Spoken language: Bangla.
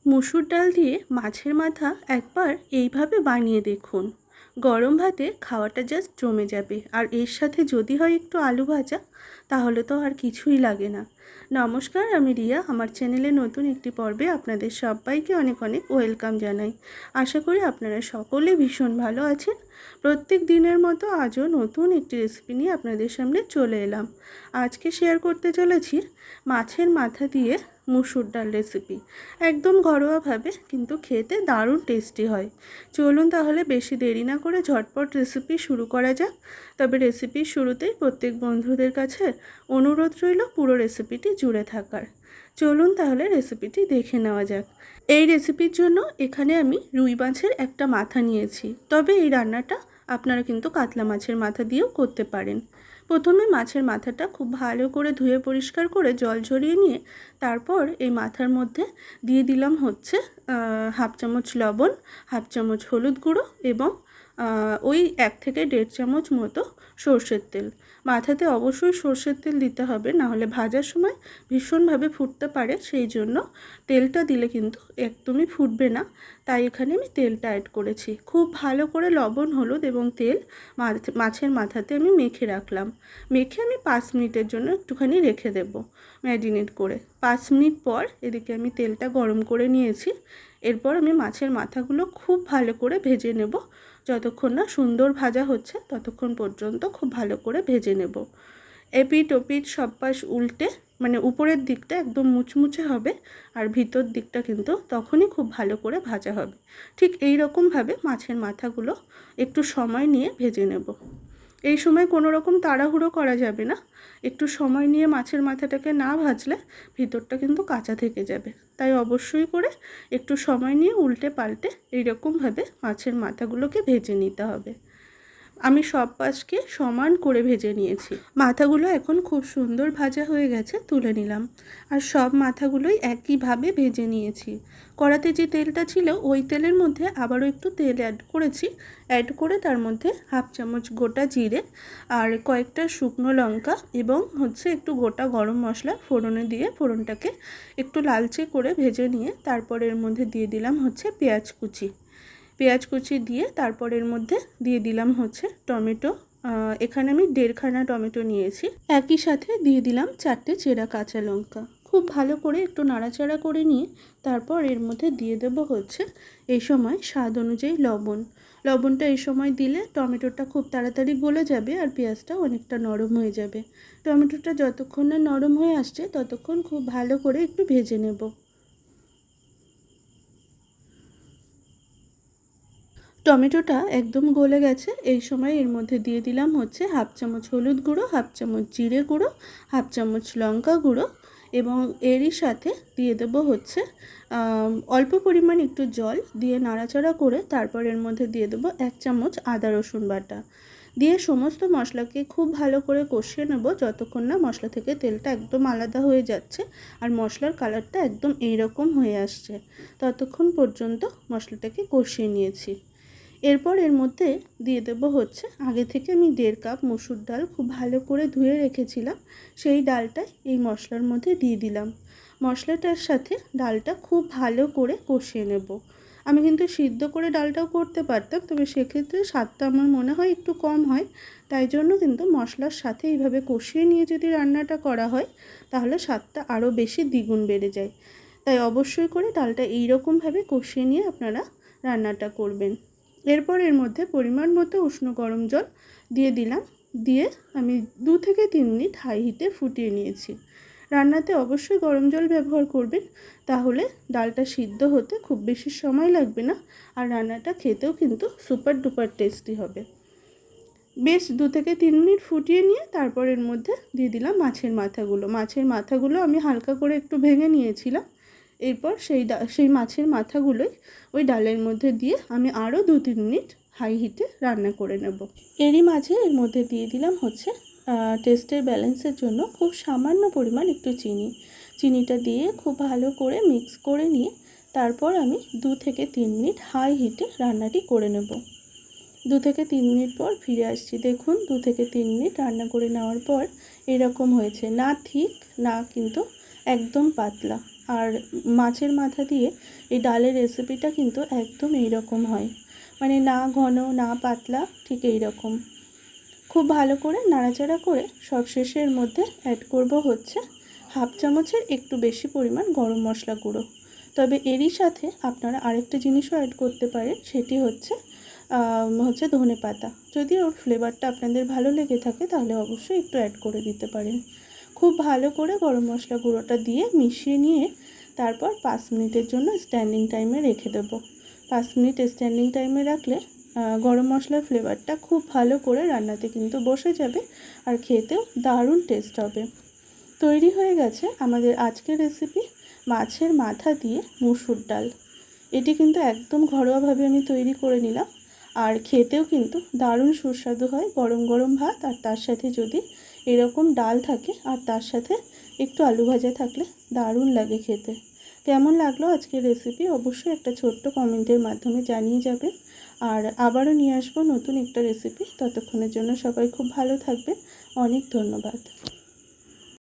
মুসুর ডাল দিয়ে মাছের মাথা একবার এইভাবে বানিয়ে দেখুন। গরম ভাতে খাওয়াটা জাস্ট জমে যাবে। আর এর সাথে যদি হয় একটু আলু ভাজা, তাহলে তো আর কিছুই লাগে না। নমস্কার, আমি রিয়া। আমার চ্যানেলে নতুন একটি পর্বে আপনাদের সবাইকে অনেক অনেক ওয়েলকাম জানাই। আশা করি আপনারা সকলে ভীষণ ভালো আছেন। প্রত্যেক দিনের মতো আজও নতুন একটি রেসিপি নিয়ে আপনাদের সামনে চলে এলাম। আজকে শেয়ার করতে চলেছি মাছের মাথা দিয়ে মুসুর ডাল রেসিপি। একদম ঘরোয়াভাবে, কিন্তু খেতে দারুণ টেস্টি হয়। চলুন তাহলে বেশি দেরি না করে ঝটপট রেসিপি শুরু করা যাক। তবে রেসিপির শুরুতেই প্রত্যেক বন্ধুদের কাছে অনুরোধ রইল পুরো রেসিপিটি জুড়ে থাকার। চলুন তাহলে রেসিপিটি দেখে নেওয়া যাক। এই রেসিপির জন্য এখানে আমি রুই মাছের একটা মাথা নিয়েছি। তবে এই রান্নাটা আপনারা কিন্তু কাতলা মাছের মাথা দিয়েও করতে পারেন। প্রথমে মাছের মাথাটা খুব ভালো করে ধুয়ে পরিষ্কার করে জল ঝরিয়ে নিয়ে তারপর এই মাথার মধ্যে দিয়ে দিলাম হচ্ছে হাফ চামচ লবণ, হাফ চামচ হলুদ গুঁড়ো এবং ওই 1 থেকে 1.5 চামচ মতো সর্ষের তেল। মাথাতে অবশ্যই সর্ষের তেল দিতে হবে, নাহলে ভাজার সময় ভীষণভাবে ফুটতে পারে। সেই জন্য তেলটা দিলে কিন্তু একদমই ফুটবে না, তাই এখানে আমি তেলটা অ্যাড করেছি। খুব ভালো করে লবণ, হলুদ এবং তেল মাছের মাথাতে আমি মেখে রাখলাম। মেখে আমি 5 মিনিটের জন্য একটুখানি রেখে দেব ম্যারিনেট করে। 5 মিনিট পর এদিকে আমি তেলটা গরম করে নিয়েছি। এরপর আমি মাছের মাথাগুলো খুব ভালো করে ভেজে নেব। যতক্ষণ না সুন্দর ভাজা হচ্ছে ততক্ষণ পর্যন্ত খুব ভালো করে ভেজে নেব। এপিট ওপিট সব পাশ উল্টে, মানে উপরের দিকটা একদম মুচমুচে হবে আর ভিতর দিকটা কিন্তু তখনই খুব ভালো করে ভাজা হবে। ঠিক এই রকমভাবে মাছের মাথাগুলো একটু সময় নিয়ে ভেজে নেব। এই সময় কোনো রকম তাড়াহুড়ো করা যাবে না। একটু সময় নিয়ে মাছের মাথাটাকে না ভাজলে ভিতরটা কিন্তু কাঁচা থেকে যাবে। তাই অবশ্যই করে একটু সময় নিয়ে উল্টে পাল্টে এইরকমভাবে মাছের মাথাগুলোকে ভেজে নিতে হবে। আমি সব পাশকে সমান করে ভেজে নিয়েছি। মাথাগুলো এখন খুব সুন্দর ভাজা হয়ে গেছে, তুলে নিলাম। আর সব মাথাগুলোই একইভাবে ভেজে নিয়েছি। কড়াতে যে তেলটা ছিল ওই তেলের মধ্যে আবারও একটু তেল অ্যাড করেছি। অ্যাড করে তার মধ্যে হাফ চামচ গোটা জিরে আর কয়েকটা শুকনো লঙ্কা এবং হচ্ছে একটু গোটা গরম মশলা ফোড়নে দিয়ে ফোড়নটাকে একটু লালচে করে ভেজে নিয়ে তারপর এর মধ্যে দিয়ে দিলাম হচ্ছে পেঁয়াজ কুচি দিয়ে তারপর এর মধ্যে দিয়ে দিলাম হচ্ছে টমেটো। এখানে আমি 1.5 খানা টমেটো নিয়েছি। একই সাথে দিয়ে দিলাম 4টে চেরা কাঁচা লঙ্কা। খুব ভালো করে একটু নাড়াচাড়া করে নিয়ে তারপর এর মধ্যে দিয়ে দেব হচ্ছে এই সময় স্বাদ অনুযায়ী লবণটা এই সময় দিলে টমেটোটা খুব তাড়াতাড়ি গলে যাবে আর পেঁয়াজটা অনেকটা নরম হয়ে যাবে। টমেটোটা যতক্ষণ না নরম হয়ে আসছে ততক্ষণ খুব ভালো করে একটু ভেজে নেব। টমেটোটা একদম গলে গেছে। এই সময় এর মধ্যে দিয়ে দিলাম হচ্ছে হাফ চামচ হলুদ গুঁড়ো, হাফ চামচ জিরে গুঁড়ো, হাফ চামচ লঙ্কা গুঁড়ো এবং এরই সাথে দিয়ে দেবো হচ্ছে অল্প পরিমাণ একটু জল দিয়ে নাড়াচাড়া করে তারপর এর মধ্যে দিয়ে দেবো 1 চামচ আদা রসুন বাটা দিয়ে সমস্ত মশলাকে খুব ভালো করে কষিয়ে নেব যতক্ষণ না মশলা থেকে তেলটা একদম আলাদা হয়ে যাচ্ছে আর মশলার কালারটা একদম এইরকম হয়ে আসছে। ততক্ষণ পর্যন্ত মশলাটাকে কষিয়ে নিয়েছি। এরপর এর মধ্যে দিয়ে দেবো হচ্ছে আগে থেকে আমি 1.5 কাপ মুসুর ডাল খুব ভালো করে ধুয়ে রেখেছিলাম। সেই ডালটা এই মশলার মধ্যে দিয়ে দিলাম। মশলাটার সাথে ডালটা খুব ভালো করে কষিয়ে নেব। আমি কিন্তু সিদ্ধ করে ডালটাও করতে পারতাম, তবে সেক্ষেত্রে স্বাদটা আমার মনে হয় একটু কম হয়। তাই জন্য কিন্তু মশলার সাথে এইভাবে কষিয়ে নিয়ে যদি রান্নাটা করা হয় তাহলে স্বাদটা আরও বেশি দ্বিগুণ বেড়ে যায়। তাই অবশ্যই করে ডালটা এইরকমভাবে কষিয়ে নিয়ে আপনারা রান্নাটা করবেন। এরপর এর মধ্যে পরিমাণ মতো উষ্ণ গরম জল দিয়ে দিলাম। দিয়ে আমি 2 থেকে 3 মিনিট হাই হিটে ফুটিয়ে নিয়েছি। রান্নাতে অবশ্যই গরম জল ব্যবহার করবেন, তাহলে ডালটা সিদ্ধ হতে খুব বেশি সময় লাগবে না আর রান্নাটা খেতেও কিন্তু সুপার ডুপার টেস্টি হবে। বেশ 2 থেকে 3 মিনিট ফুটিয়ে নিয়ে তারপর এর মধ্যে দিয়ে দিলাম মাছের মাথাগুলো আমি হালকা করে একটু ভেঙে নিয়েছিলাম। এরপর সেই মাছের মাথাগুলোই ওই ডালের মধ্যে দিয়ে আমি আরও 2-3 মিনিট হাই হিটে রান্না করে নেব। এরই মাঝে এর মধ্যে দিয়ে দিলাম হচ্ছে টেস্টের ব্যালেন্সের জন্য খুব সামান্য পরিমাণ একটু চিনিটা দিয়ে খুব ভালো করে মিক্স করে নিয়ে তারপর আমি 2 থেকে 3 মিনিট হাই হিটে রান্নাটি করে নেব। 2 থেকে 3 মিনিট পর ফিরে আসছি। দেখুন 2 থেকে 3 মিনিট রান্না করে নেওয়ার পর এরকম হয়েছে, না ঠিক না কিন্তু একদম পাতলা। আর মাছের মাথা দিয়ে এই ডালের রেসিপিটা কিন্তু একদম এইরকম হয়, মানে না ঘন না পাতলা, ঠিক এইরকম। খুব ভালো করে নাড়াচাড়া করে সবশেষে এর মধ্যে অ্যাড করব হচ্ছে হাফ চামচের একটু বেশি পরিমাণ গরম মশলা গুঁড়ো। তবে এরই সাথে আপনারা আরেকটা জিনিসও অ্যাড করতে পারেন, সেটি হচ্ছে ধনে পাতা। যদি ওর ফ্লেভারটা আপনাদের ভালো লেগে থাকে তাহলে অবশ্যই একটু অ্যাড করে দিতে পারেন। খুব ভালো করে গরম মশলা গুঁড়োটা দিয়ে মিশিয়ে নিয়ে তারপর 5 মিনিটের জন্য স্ট্যান্ডিং টাইমে রেখে দেবো। 5 মিনিট স্ট্যান্ডিং টাইমে রাখলে গরম মশলার ফ্লেভারটা খুব ভালো করে রান্নাতে কিন্তু বসে যাবে আর খেতেও দারুণ টেস্ট হবে। তৈরি হয়ে গেছে আমাদের আজকের রেসিপি, মাছের মাথা দিয়ে মুসুর ডাল। এটি কিন্তু একদম ঘরোয়াভাবে আমি তৈরি করে নিলাম, আর খেতেও কিন্তু দারুণ সুস্বাদু হয়। গরম গরম ভাত আর তার সাথে যদি এরকম ডাল থাকে আর তার সাথে একটু আলু ভাজা থাকলে দারুণ লাগে খেতে। কেমন লাগলো আজকের রেসিপি অবশ্যই একটা ছোট্ট কমেন্টের মাধ্যমে জানিয়ে যাবেন। আর আবারও নিয়ে আসবো নতুন একটা রেসিপি। ততক্ষণের জন্য সবাই খুব ভালো থাকবেন। অনেক ধন্যবাদ।